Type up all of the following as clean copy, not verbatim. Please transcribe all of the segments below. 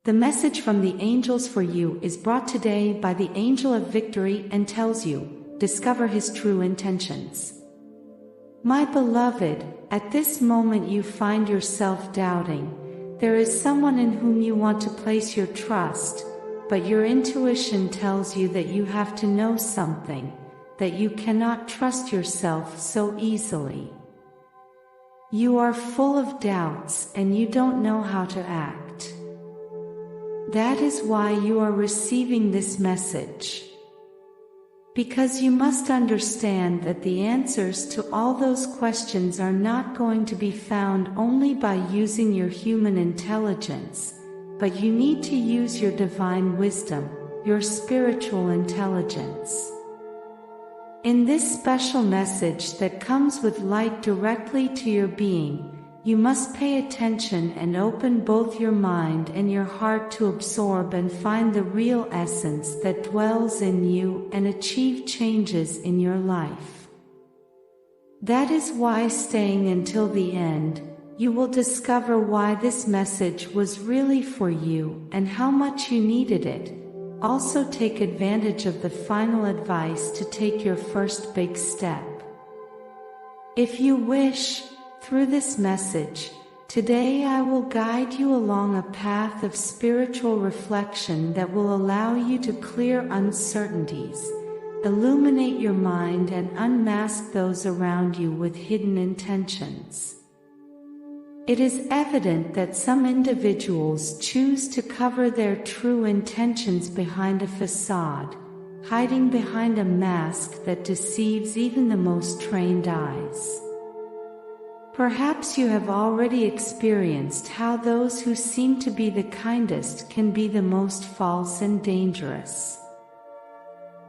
The message from the angels for you is brought today by the angel of victory and tells you, discover his true intentions. My beloved, at this moment you find yourself doubting. There is someone in whom you want to place your trust, but your intuition tells you that you have to know something, that you cannot trust yourself so easily. You are full of doubts and you don't know how to act. That is why you are receiving this message. Because you must understand that the answers to all those questions are not going to be found only by using your human intelligence, but you need to use your divine wisdom, your spiritual intelligence. In this special message that comes with light directly to your being, you must pay attention and open both your mind and your heart to absorb and find the real essence that dwells in you and achieve changes in your life. That is why, staying until the end, you will discover why this message was really for you and how much you needed it. Also take advantage of the final advice to take your first big step. If you wish, through this message, today I will guide you along a path of spiritual reflection that will allow you to clear uncertainties, illuminate your mind and unmask those around you with hidden intentions. It is evident that some individuals choose to cover their true intentions behind a facade, hiding behind a mask that deceives even the most trained eyes. Perhaps you have already experienced how those who seem to be the kindest can be the most false and dangerous.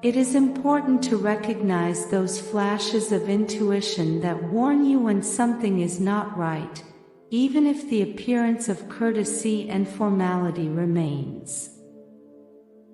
It is important to recognize those flashes of intuition that warn you when something is not right, even if the appearance of courtesy and formality remains.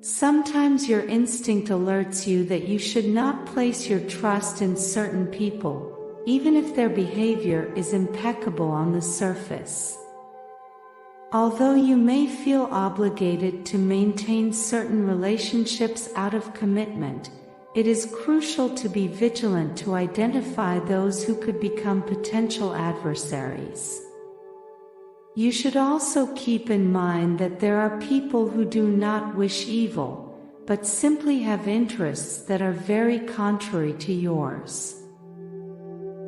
Sometimes your instinct alerts you that you should not place your trust in certain people, even if their behavior is impeccable on the surface. Although you may feel obligated to maintain certain relationships out of commitment, it is crucial to be vigilant to identify those who could become potential adversaries. You should also keep in mind that there are people who do not wish evil, but simply have interests that are very contrary to yours.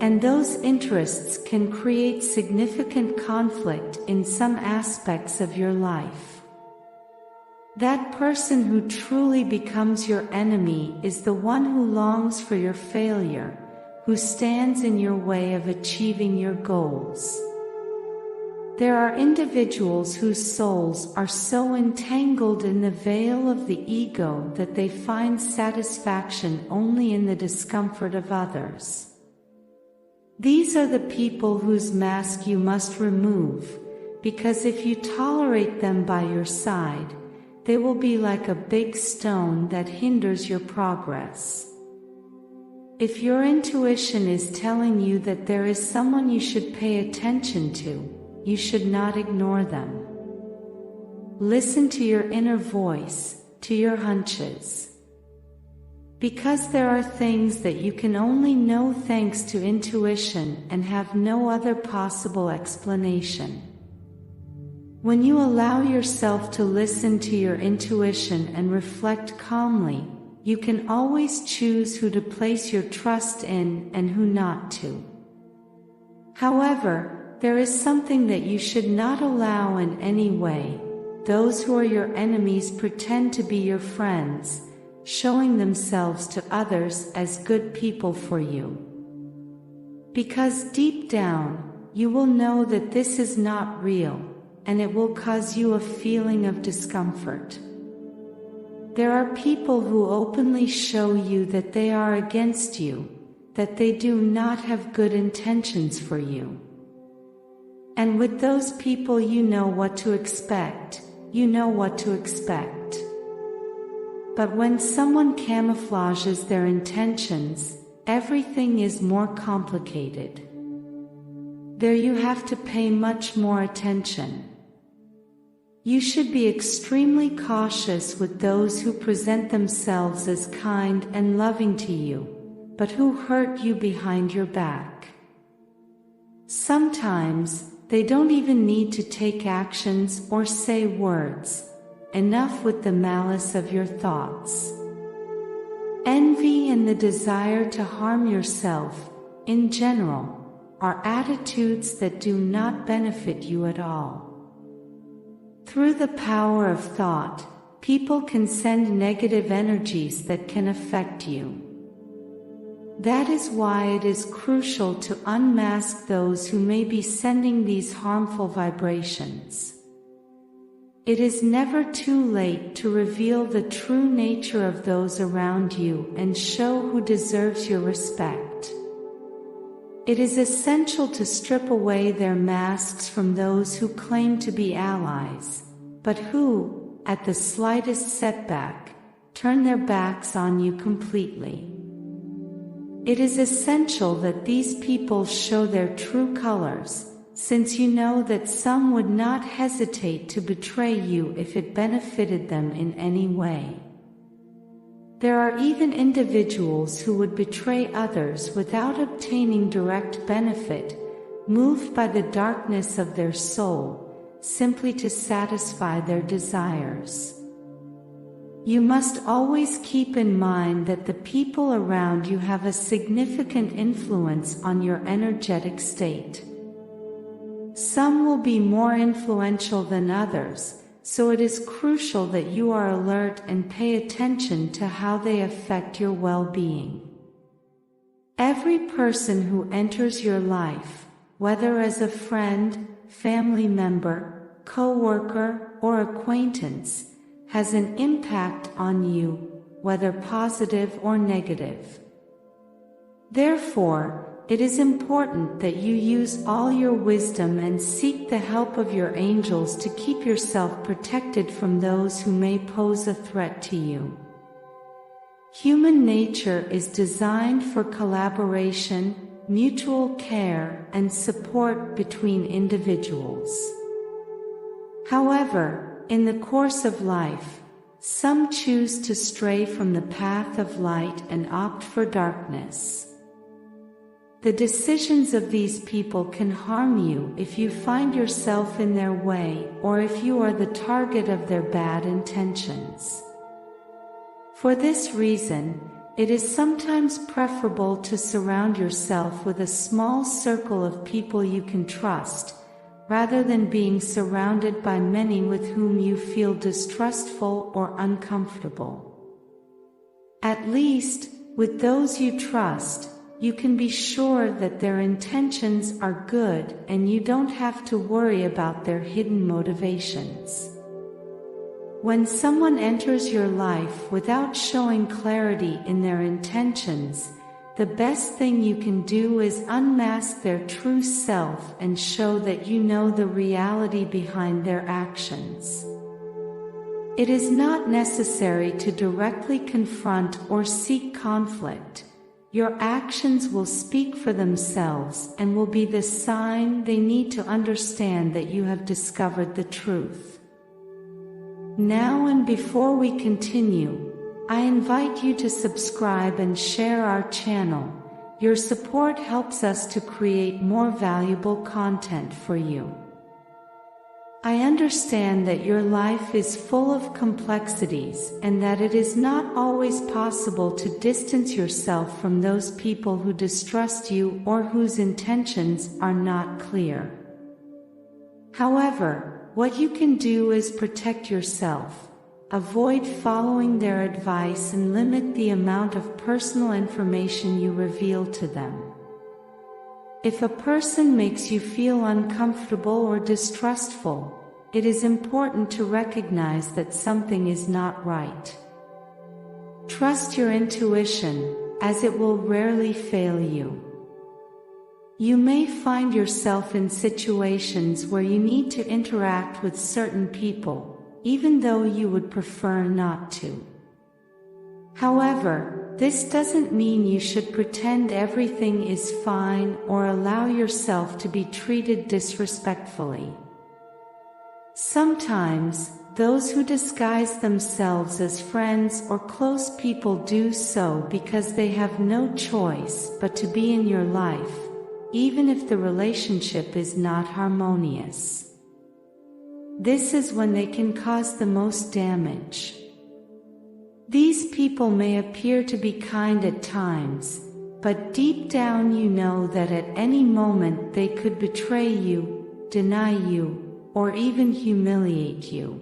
And those interests can create significant conflict in some aspects of your life. That person who truly becomes your enemy is the one who longs for your failure, who stands in your way of achieving your goals. There are individuals whose souls are so entangled in the veil of the ego that they find satisfaction only in the discomfort of others. These are the people whose mask you must remove, because if you tolerate them by your side, they will be like a big stone that hinders your progress. If your intuition is telling you that there is someone you should pay attention to, you should not ignore them. Listen to your inner voice, to your hunches. Because there are things that you can only know thanks to intuition and have no other possible explanation. When you allow yourself to listen to your intuition and reflect calmly, you can always choose who to place your trust in and who not to. However, there is something that you should not allow in any way. Those who are your enemies pretend to be your friends, showing themselves to others as good people for you. Because deep down, you will know that this is not real, and it will cause you a feeling of discomfort. There are people who openly show you that they are against you, that they do not have good intentions for you. And with those people you know what to expect, But when someone camouflages their intentions, everything is more complicated. There you have to pay much more attention. You should be extremely cautious with those who present themselves as kind and loving to you, but who hurt you behind your back. Sometimes, they don't even need to take actions or say words. Enough with the malice of your thoughts. Envy and the desire to harm yourself, in general, are attitudes that do not benefit you at all. Through the power of thought, people can send negative energies that can affect you. That is why it is crucial to unmask those who may be sending these harmful vibrations. It is never too late to reveal the true nature of those around you and show who deserves your respect. It is essential to strip away their masks from those who claim to be allies, but who, at the slightest setback, turn their backs on you completely. It is essential that these people show their true colors, since you know that some would not hesitate to betray you if it benefited them in any way. There are even individuals who would betray others without obtaining direct benefit, moved by the darkness of their soul, simply to satisfy their desires. You must always keep in mind that the people around you have a significant influence on your energetic state. Some will be more influential than others, so it is crucial that you are alert and pay attention to how they affect your well-being. Every person who enters your life, whether as a friend, family member, co-worker, or acquaintance, has an impact on you, whether positive or negative. Therefore, it is important that you use all your wisdom and seek the help of your angels to keep yourself protected from those who may pose a threat to you. Human nature is designed for collaboration, mutual care, and support between individuals. However, in the course of life, some choose to stray from the path of light and opt for darkness. The decisions of these people can harm you if you find yourself in their way or if you are the target of their bad intentions. For this reason, it is sometimes preferable to surround yourself with a small circle of people you can trust, rather than being surrounded by many with whom you feel distrustful or uncomfortable. At least, with those you trust, you can be sure that their intentions are good and you don't have to worry about their hidden motivations. When someone enters your life without showing clarity in their intentions, the best thing you can do is unmask their true self and show that you know the reality behind their actions. It is not necessary to directly confront or seek conflict. Your actions will speak for themselves and will be the sign they need to understand that you have discovered the truth. Now and before we continue, I invite you to subscribe and share our channel. Your support helps us to create more valuable content for you. I understand that your life is full of complexities and that it is not always possible to distance yourself from those people who distrust you or whose intentions are not clear. However, what you can do is protect yourself. Avoid following their advice and limit the amount of personal information you reveal to them. If a person makes you feel uncomfortable or distrustful, it is important to recognize that something is not right. Trust your intuition, as it will rarely fail you. You may find yourself in situations where you need to interact with certain people, even though you would prefer not to. However, this doesn't mean you should pretend everything is fine or allow yourself to be treated disrespectfully. Sometimes, those who disguise themselves as friends or close people do so because they have no choice but to be in your life, even if the relationship is not harmonious. This is when they can cause the most damage. These people may appear to be kind at times, but deep down you know that at any moment they could betray you, deny you, or even humiliate you.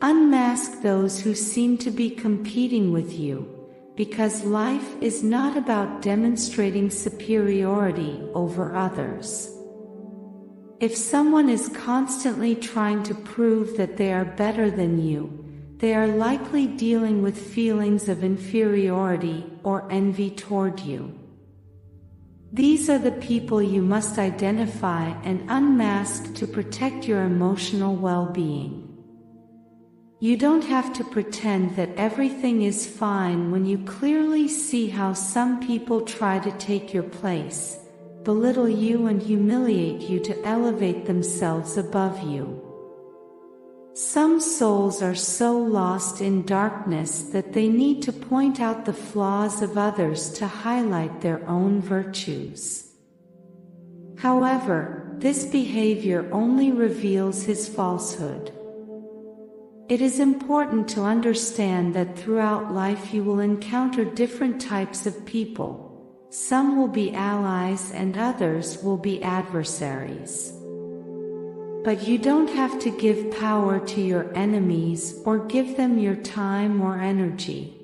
Unmask those who seem to be competing with you, because life is not about demonstrating superiority over others. If someone is constantly trying to prove that they are better than you, they are likely dealing with feelings of inferiority or envy toward you. These are the people you must identify and unmask to protect your emotional well-being. You don't have to pretend that everything is fine when you clearly see how some people try to take your place, belittle you and humiliate you to elevate themselves above you. Some souls are so lost in darkness that they need to point out the flaws of others to highlight their own virtues. However, this behavior only reveals his falsehood. It is important to understand that throughout life you will encounter different types of people. Some will be allies and others will be adversaries. But you don't have to give power to your enemies or give them your time or energy.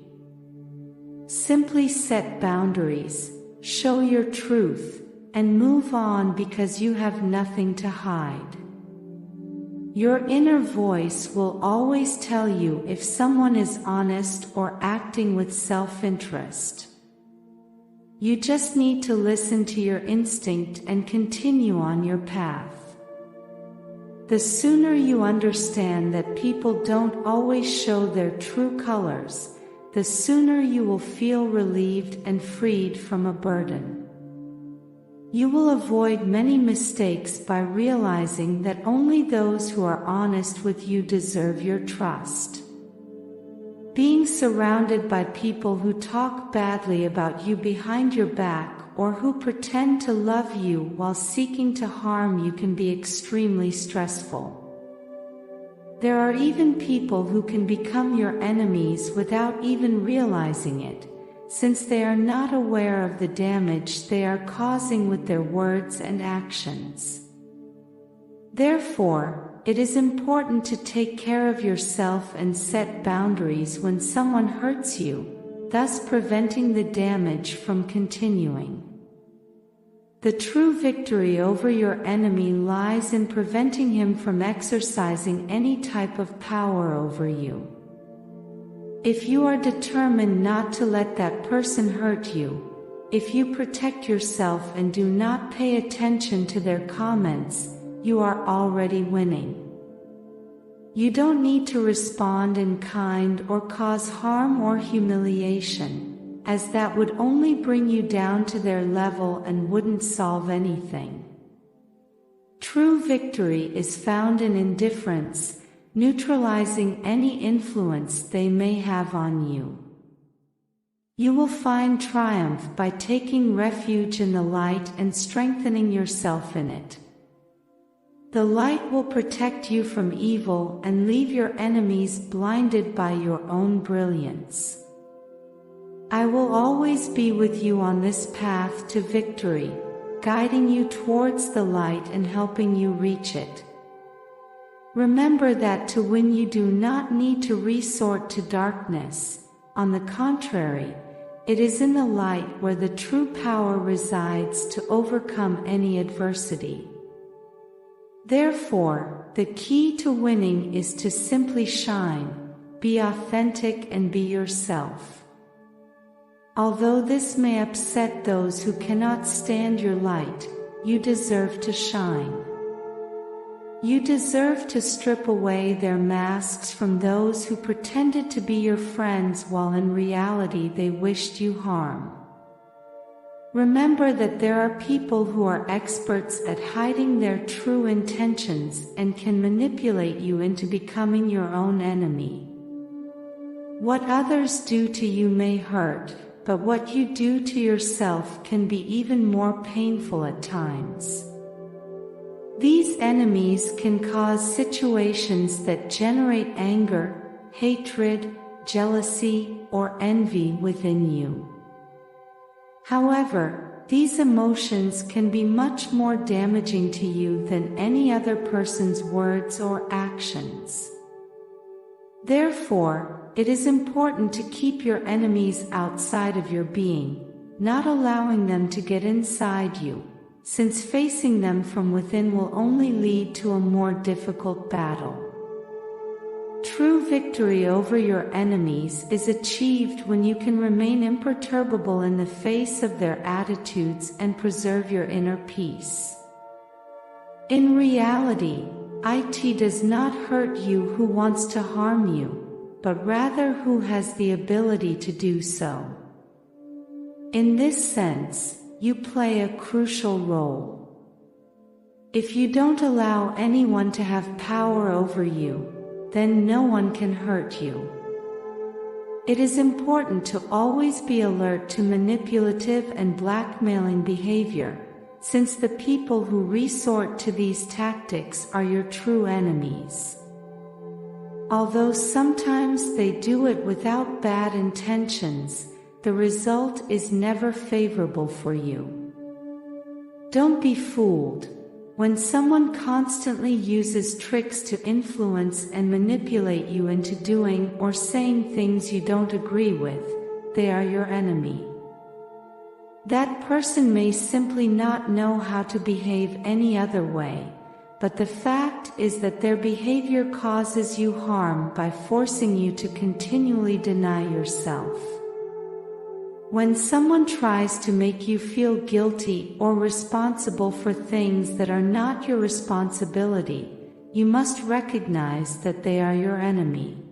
Simply set boundaries, show your truth, and move on because you have nothing to hide. Your inner voice will always tell you if someone is honest or acting with self-interest. You just need to listen to your instinct and continue on your path. The sooner you understand that people don't always show their true colors, the sooner you will feel relieved and freed from a burden. You will avoid many mistakes by realizing that only those who are honest with you deserve your trust. Being surrounded by people who talk badly about you behind your back or who pretend to love you while seeking to harm you can be extremely stressful. There are even people who can become your enemies without even realizing it, since they are not aware of the damage they are causing with their words and actions. Therefore, it is important to take care of yourself and set boundaries when someone hurts you, thus preventing the damage from continuing. The true victory over your enemy lies in preventing him from exercising any type of power over you. If you are determined not to let that person hurt you, if you protect yourself and do not pay attention to their comments, you are already winning. You don't need to respond in kind or cause harm or humiliation, as that would only bring you down to their level and wouldn't solve anything. True victory is found in indifference, neutralizing any influence they may have on you. You will find triumph by taking refuge in the light and strengthening yourself in it. The light will protect you from evil and leave your enemies blinded by your own brilliance. I will always be with you on this path to victory, guiding you towards the light and helping you reach it. Remember that to win you do not need to resort to darkness. On the contrary, it is in the light where the true power resides to overcome any adversity. Therefore, the key to winning is to simply shine, be authentic and be yourself. Although this may upset those who cannot stand your light, you deserve to shine. You deserve to strip away their masks from those who pretended to be your friends while in reality they wished you harm. Remember that there are people who are experts at hiding their true intentions and can manipulate you into becoming your own enemy. What others do to you may hurt, but what you do to yourself can be even more painful at times. These enemies can cause situations that generate anger, hatred, jealousy, or envy within you. However, these emotions can be much more damaging to you than any other person's words or actions. Therefore, it is important to keep your enemies outside of your being, not allowing them to get inside you, since facing them from within will only lead to a more difficult battle. True victory over your enemies is achieved when you can remain imperturbable in the face of their attitudes and preserve your inner peace. In reality, it does not hurt you who wants to harm you, but rather who has the ability to do so. In this sense, you play a crucial role. If you don't allow anyone to have power over you, then no one can hurt you. It is important to always be alert to manipulative and blackmailing behavior, since the people who resort to these tactics are your true enemies. Although sometimes they do it without bad intentions, the result is never favorable for you. Don't be fooled. When someone constantly uses tricks to influence and manipulate you into doing or saying things you don't agree with, they are your enemy. That person may simply not know how to behave any other way, but the fact is that their behavior causes you harm by forcing you to continually deny yourself. When someone tries to make you feel guilty or responsible for things that are not your responsibility, you must recognize that they are your enemy.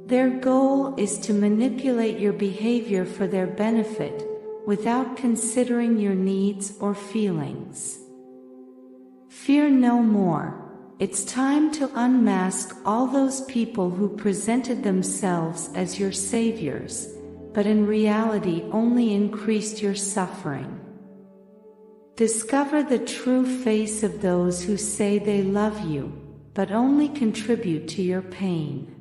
Their goal is to manipulate your behavior for their benefit, without considering your needs or feelings. Fear no more. It's time to unmask all those people who presented themselves as your saviors, but in reality only increased your suffering. Discover the true face of those who say they love you, but only contribute to your pain.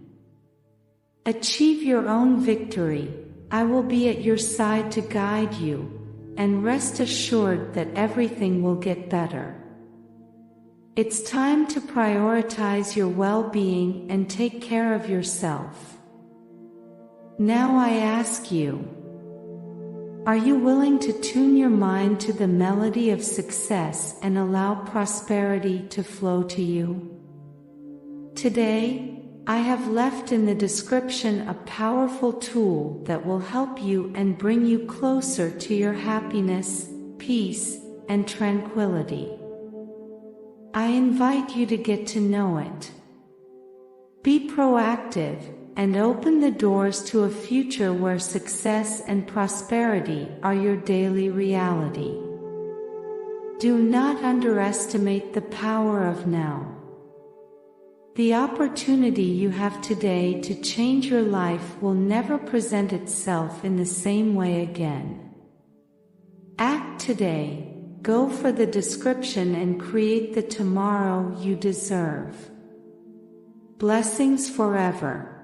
Achieve your own victory. I will be at your side to guide you, and rest assured that everything will get better. It's time to prioritize your well-being and take care of yourself. Now I ask you, are you willing to tune your mind to the melody of success and allow prosperity to flow to you? Today, I have left in the description a powerful tool that will help you and bring you closer to your happiness, peace, and tranquility. I invite you to get to know it. Be proactive and open the doors to a future where success and prosperity are your daily reality. Do not underestimate the power of now. The opportunity you have today to change your life will never present itself in the same way again. Act today, go for the description and create the tomorrow you deserve. Blessings forever.